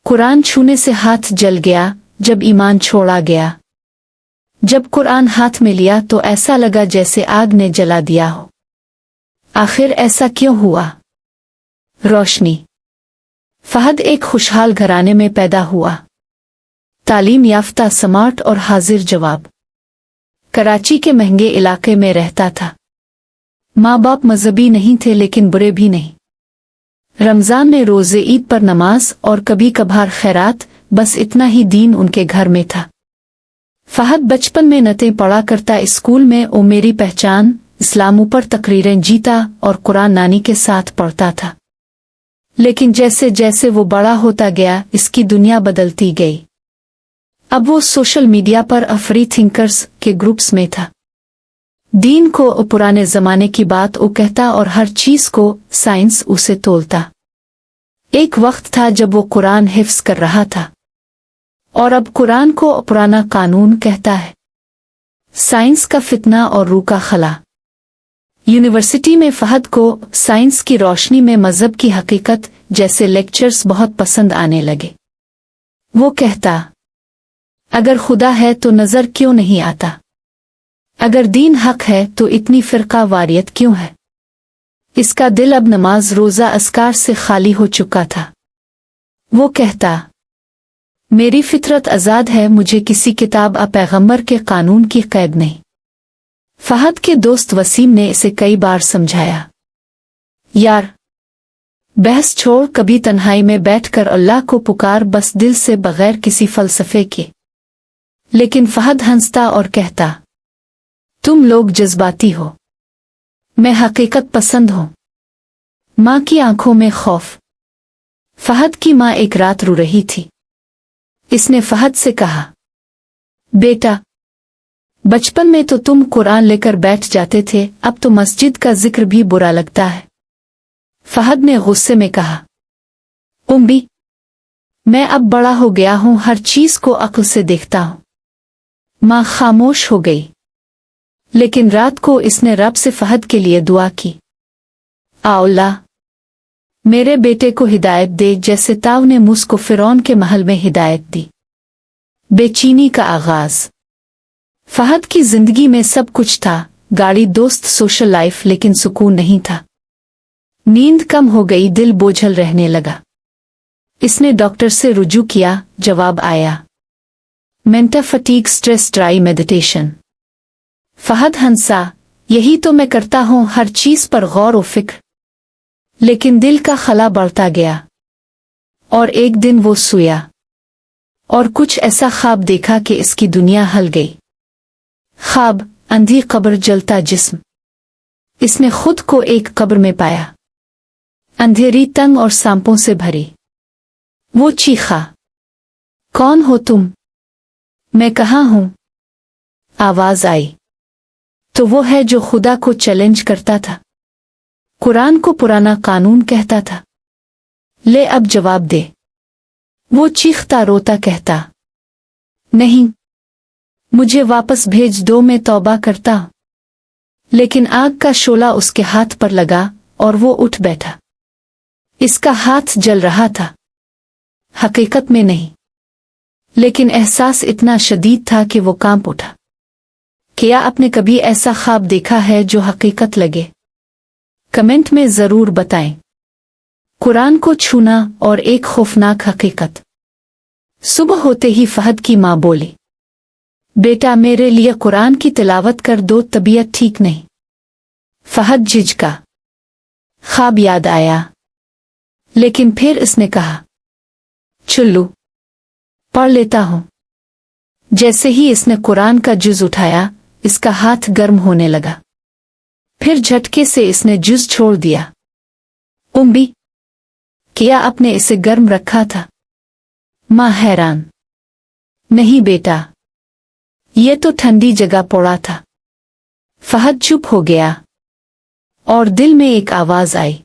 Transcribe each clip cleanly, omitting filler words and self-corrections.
कुरान छूने से हाथ जल गया जब ईमान छोड़ा गया। जब कुरान हाथ में लिया तो ऐसा लगा जैसे आग ने जला दिया हो। आखिर ऐसा क्यों हुआ? रोशनी। फहद एक खुशहाल घराने में पैदा हुआ। तालीम याफ्ता, स्मार्ट और हाजिर जवाब। कराची के महंगे इलाके में रहता था। माँ बाप मजहबी नहीं थे लेकिन बुरे भी नहीं। रमजान में रोजे, ईद पर नमाज और कभी कभार खैरात, बस इतना ही दीन उनके घर में था। फहद बचपन में नतें पढ़ा करता स्कूल में ओ मेरी पहचान, इस्लाम पर तकरीरें जीता और कुरान नानी के साथ पढ़ता था। लेकिन जैसे जैसे वो बड़ा होता गया इसकी दुनिया बदलती गई। अब वो सोशल मीडिया पर फ्री थिंकर्स के ग्रुप्स में था। दीन को पुराने जमाने की बात वो कहता और हर चीज को साइंस उसे तोलता। एक वक्त था जब वो कुरान हिफ्स कर रहा था और अब कुरान को पुराना कानून कहता है। साइंस का फितना और रूह का खला। यूनिवर्सिटी में फहद को साइंस की रोशनी में मजहब की हकीकत जैसे लेक्चर्स बहुत पसंद आने लगे। वो कहता, अगर खुदा है तो नजर क्यों नहीं आता? अगर दीन हक है तो इतनी फिरका वारियत क्यों है? इसका दिल अब नमाज, रोजा, अस्कार से खाली हो चुका था। वो कहता, मेरी फितरत आजाद है, मुझे किसी किताब पैगंबर के कानून की कैद नहीं। फहद के दोस्त वसीम ने इसे कई बार समझाया, यार बहस छोड़, कभी तन्हाई में बैठकर अल्लाह को पुकार, बस दिल से, बगैर किसी फलसफे के। लेकिन फहद हंसता और कहता, तुम लोग जज्बाती हो, मैं हकीकत पसंद हूं। माँ की आंखों में खौफ। फहद की माँ एक रात रो रही थी। इसने फहद से कहा, बेटा बचपन में तो तुम कुरान लेकर बैठ जाते थे, अब तो मस्जिद का जिक्र भी बुरा लगता है। फहद ने गुस्से में कहा, उम्मी मैं अब बड़ा हो गया हूं, हर चीज को अक्ल से देखता हूं। माँ खामोश हो गई। लेकिन रात को इसने रब से फहद के लिए दुआ की, अल्लाह मेरे बेटे को हिदायत दे जैसे ताऊ ने मूसा को फिरौन के महल में हिदायत दी। बेचैनी का आगाज। फहद की जिंदगी में सब कुछ था, गाड़ी, दोस्त, सोशल लाइफ, लेकिन सुकून नहीं था। नींद कम हो गई, दिल बोझल रहने लगा। इसने डॉक्टर से रुजू किया, जवाब आया, mental fatigue, stress, dry meditation. Fahad हंसा, यही तो मैं करता हूं, हर चीज पर गौर व फिक्र। लेकिन दिल का खला बढ़ता गया और एक दिन वो सोया और कुछ ऐसा ख्वाब देखा कि इसकी दुनिया हल गई। ख्वाब, अंधी कब्र, जलता जिस्म। इसने खुद को एक कब्र में पाया, अंधेरी, तंग और सांपों से भरी। वो चीखा, कौन हो तुम? मैं कहाँ हूं? आवाज आई, तो वो है जो खुदा को चैलेंज करता था, कुरान को पुराना कानून कहता था। ले अब जवाब दे। वो चीखता रोता कहता, नहीं, मुझे वापस भेज दो, मैं तौबा करता हूं। लेकिन आग का शोला उसके हाथ पर लगा और वो उठ बैठा। इसका हाथ जल रहा था, हकीकत में नहीं, लेकिन एहसास इतना शदीद था कि वो कांप उठा। क्या आपने कभी ऐसा ख्वाब देखा है जो हकीकत लगे? कमेंट में जरूर बताएं। कुरान को छूना और एक खौफनाक हकीकत। सुबह होते ही फहद की माँ बोली, बेटा मेरे लिए कुरान की तिलावत कर दो, तबीयत ठीक नहीं। फहद झिझका। ख्वाब याद आया, लेकिन फिर इसने कहा, चुल्लू पढ़ लेता हूं। जैसे ही इसने कुरान का जुज उठाया, इसका हाथ गर्म होने लगा। फिर झटके से इसने जुज छोड़ दिया। उम्मी, क्या आपने इसे गर्म रखा था? माँ हैरान, नहीं बेटा, ये तो ठंडी जगह पड़ा था। फहद चुप हो गया और दिल में एक आवाज आई,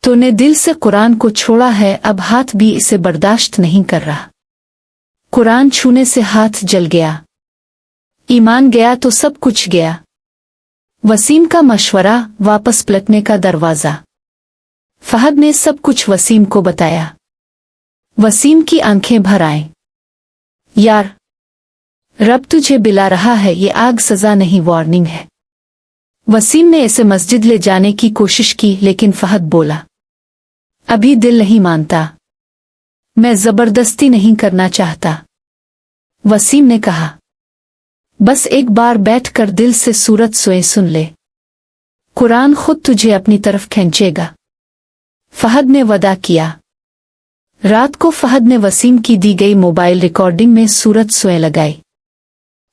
तूने दिल से कुरान को छोड़ा है, अब हाथ भी इसे बर्दाश्त नहीं कर रहा। कुरान छूने से हाथ जल गया, ईमान गया तो सब कुछ गया। वसीम का मशवरा, वापस पलटने का दरवाजा। फहद ने सब कुछ वसीम को बताया। वसीम की आंखें भर आईं। यार, रब तुझे बिला रहा है, ये आग सजा नहीं वार्निंग है। वसीम ने इसे मस्जिद ले जाने की कोशिश की, लेकिन फहद बोला, अभी दिल नहीं मानता, मैं जबरदस्ती नहीं करना चाहता। वसीम ने कहा, बस एक बार बैठ कर दिल से सूरत सोए सुन ले, कुरान खुद तुझे अपनी तरफ खींचेगा। फहद ने वदा किया। रात को फहद ने वसीम की दी गई मोबाइल रिकॉर्डिंग में सूरत सोए लगाई।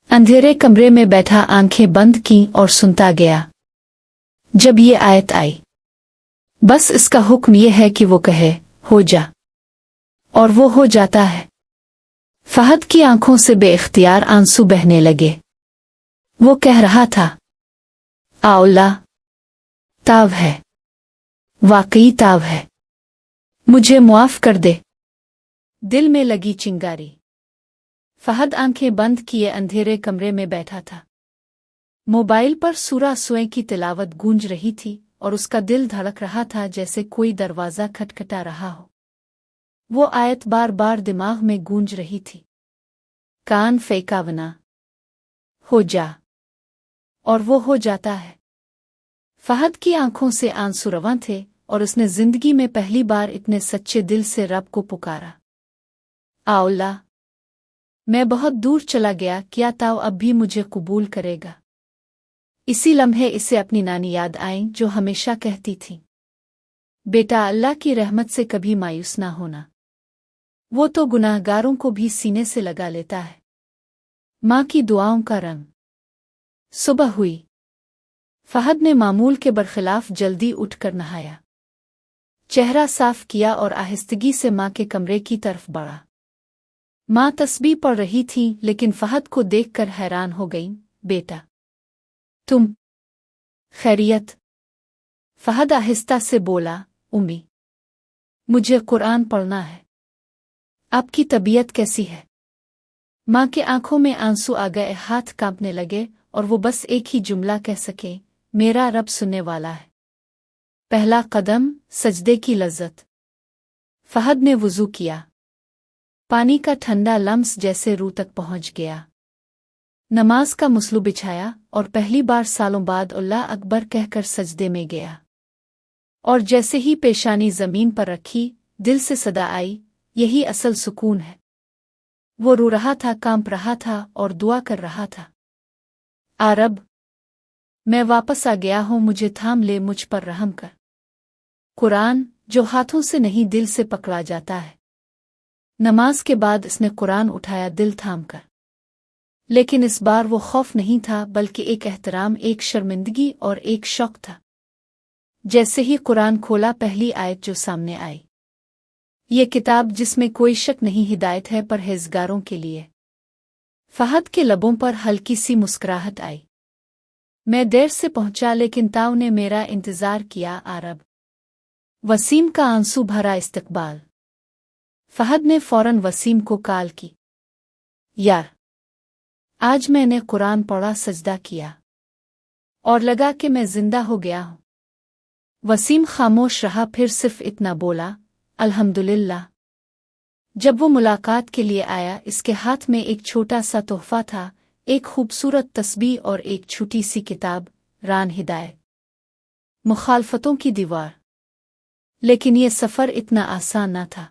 अंधेरे कमरे में बैठा आंखें बंद की और सुनता गया। जब ये आयत आई, बस इसका हुक्म ये है कि वो कहे हो जा, और वो हो जाता है। फहद की आंखों से बेइख्तियार आंसू बहने लगे। वो कह रहा था, आउला, ताव है, वाकई ताव है, मुझे मुआफ कर दे। दिल में लगी चिंगारी। फहद आंखें बंद किए अंधेरे कमरे में बैठा था। मोबाइल पर सूरा सोए की तिलावत गूंज रही थी और उसका दिल धड़क रहा था जैसे कोई दरवाजा खटखटा रहा हो। वो आयत बार बार दिमाग में गूंज रही थी, कान फेंकावना, हो जा, और वो हो जाता है। फहद की आंखों से आंसू रवां थे और उसने जिंदगी में पहली बार इतने सच्चे दिल से रब को पुकारा, आउला, मैं बहुत दूर चला गया, क्या ताऊ अब भी मुझे कबूल करेगा। इसी लम्हे इसे अपनी नानी याद आई जो हमेशा कहती थी, बेटा, अल्लाह की रहमत से कभी मायूस ना होना, वो तो गुनाहगारों को भी सीने से लगा लेता है। माँ की दुआओं का रंग। सुबह हुई। फहद ने मामूल के बरखिलाफ जल्दी उठकर नहाया, चेहरा साफ किया और आहिस्तगी से माँ के कमरे की तरफ बढ़ा। माँ तस्बीह पढ़ रही थी, लेकिन फहद को देखकर हैरान हो गई। बेटा, तुम खैरियत? फहद आहिस्ता से बोला, उम्मी, मुझे कुरान पढ़ना है। आपकी तबीयत कैसी है? माँ के आंखों में आंसू आ गए, हाथ कांपने लगे और वो बस एक ही जुमला कह सके, मेरा रब सुनने वाला है। पहला कदम, सजदे की लज्जत। फहद ने वुजू किया। पानी का ठंडा लम्स जैसे रूह तक पहुंच गया। नमाज का मुसलू बिछाया और पहली बार सालों बाद अल्लाह अकबर कहकर सजदे में गया। और जैसे ही पेशानी जमीन पर रखी, दिल से सदा आई, यही असल सुकून है। वो रो रहा था, कांप रहा था और दुआ कर रहा था, आ रब, मैं वापस आ गया हूं, मुझे थाम ले, मुझ पर रहम कर। कुरान जो हाथों से नहीं दिल से पकड़ा जाता है। नमाज के बाद इसने कुरान उठाया, दिल थाम कर। लेकिन इस बार वो खौफ नहीं था, बल्कि एक एहतराम, एक शर्मिंदगी और एक शौक था। जैसे ही कुरान खोला, पहली आयत जो सामने आई, ये किताब जिसमें कोई शक नहीं, हिदायत है परहेजगारों के लिए। फहद के लबों पर हल्की सी मुस्कुराहट आई। मैं देर से पहुंचा, लेकिन ताऊ ने मेरा इंतजार किया, आरब। वसीम का आंसू भरा इस्तकबाल। फहद ने फौरन वसीम को कॉल की, यार, आज मैंने कुरान पढ़ा, सजदा किया और लगा कि मैं जिंदा हो गया हूं। वसीम खामोश रहा, फिर सिर्फ इतना बोला, अल्हम्दुलिल्लाह। जब वो मुलाकात के लिए आया, इसके हाथ में एक छोटा सा तोहफा था, एक खूबसूरत तस्बीह और एक छोटी सी किताब, रान हिदायत। मुखालफतों की दीवार। लेकिन ये सफ़र इतना आसान न था।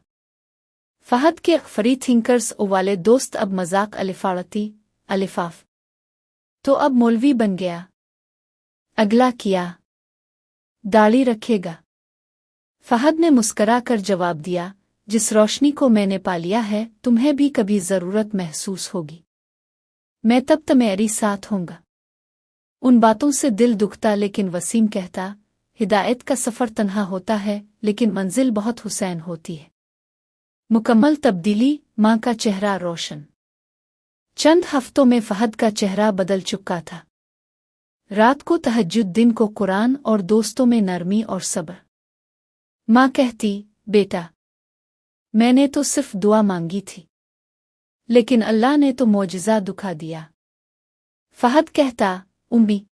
फहद के फ्री थिंकर्स वाले दोस्त अब मजाक अलिफाड़ती, अलिफाफ तो अब मौलवी बन गया। अगला किया, दाढ़ी रखेगा। फहद ने मुस्करा कर जवाब दिया, जिस रोशनी को मैंने पा लिया है, तुम्हें भी कभी जरूरत महसूस होगी। मैं तब तुम्हारी साथ होऊंगा। उन बातों से दिल दुखता, लेकिन वसीम कहता, हिदायत का सफ़र तन्हा होता है, लेकिन मंजिल बहुत हुसैन होती है। मुकम्मल तब्दीली। माँ का चेहरा रोशन। चंद हफ्तों में फहद का चेहरा बदल चुका था। रात को तहज्जुद, दिन को कुरान और दोस्तों में नरमी और सब्र। माँ कहती, बेटा, मैंने तो सिर्फ दुआ मांगी थी, लेकिन अल्लाह ने तो मौजिज़ा दिखा दिया। फहद कहता, उम्मी,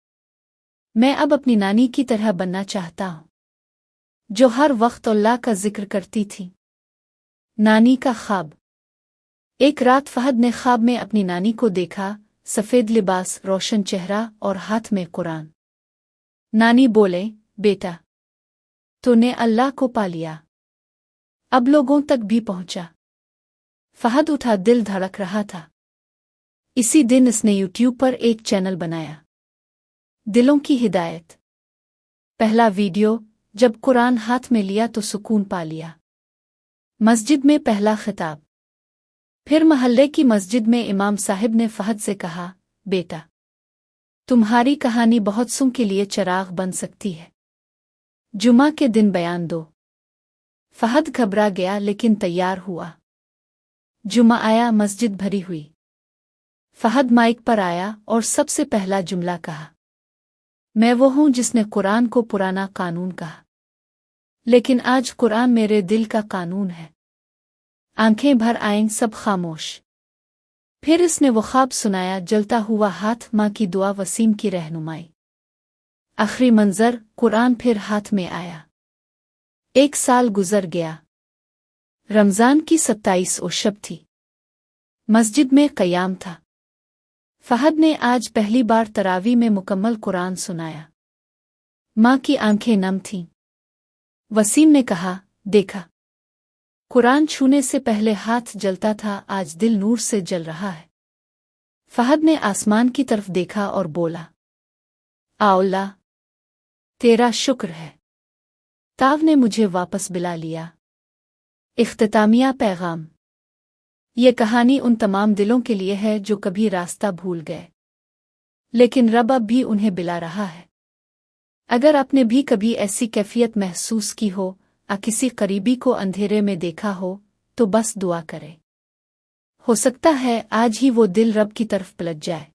मैं अब अपनी नानी की तरह बनना चाहता हूँ, जो हर वक्त अल्लाह का जिक्र करती थी। नानी का ख्वाब। एक रात फहद ने ख्वाब में अपनी नानी को देखा, सफ़ेद लिबास, रोशन चेहरा और हाथ में कुरान। नानी बोले, बेटा, तूने अल्लाह को पा लिया, अब लोगों तक भी पहुंचा। फहद उठा, दिल धड़क रहा था। इसी दिन इसने यूट्यूब पर एक चैनल बनाया, दिलों की हिदायत। पहला वीडियो, जब कुरान हाथ में लिया तो सुकून पा लिया। मस्जिद में पहला खिताब। फिर महल्ले की मस्जिद में इमाम साहिब ने फहद से कहा, बेटा, तुम्हारी कहानी बहुत सुन के लिए चिराग बन सकती है, जुमा के दिन बयान दो। फहद घबरा गया लेकिन तैयार हुआ। जुमा आया, मस्जिद भरी हुई। फहद माइक पर आया और सबसे पहला जुमला कहा, मैं वो हूं जिसने कुरान को पुराना कानून कहा, लेकिन आज कुरान मेरे दिल का कानून है। आंखें भर आईं, सब खामोश। फिर इसने वो ख्वाब सुनाया, जलता हुआ हाथ, माँ की दुआ, वसीम की रहनुमाई। आखिरी मंजर, कुरान फिर हाथ में आया। 1 साल गुजर गया। रमजान की 27 शब थी। मस्जिद में क़याम था। फहद ने आज पहली बार तरावी में मुकम्मल कुरान सुनाया। माँ की आंखें नम थीं। वसीम ने कहा, देखा, कुरान छूने से पहले हाथ जलता था, आज दिल नूर से जल रहा है। फहद ने आसमान की तरफ देखा और बोला, अल्लाह, तेरा शुक्र है, ताव ने मुझे वापस बुला लिया। इख्तितामिया पैगाम। ये कहानी उन तमाम दिलों के लिए है जो कभी रास्ता भूल गए, लेकिन रब अब भी उन्हें बुला रहा है। अगर आपने भी कभी ऐसी कैफियत महसूस की हो, किसी करीबी को अंधेरे में देखा हो, तो बस दुआ करें। हो सकता है आज ही वो दिल रब की तरफ पलट जाए।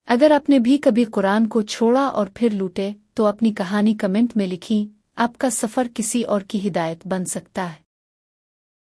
अगर आपने भी कभी कुरान को छोड़ा और फिर लूटे, तो अपनी कहानी कमेंट में लिखी। आपका सफ़र किसी और की हिदायत बन सकता है।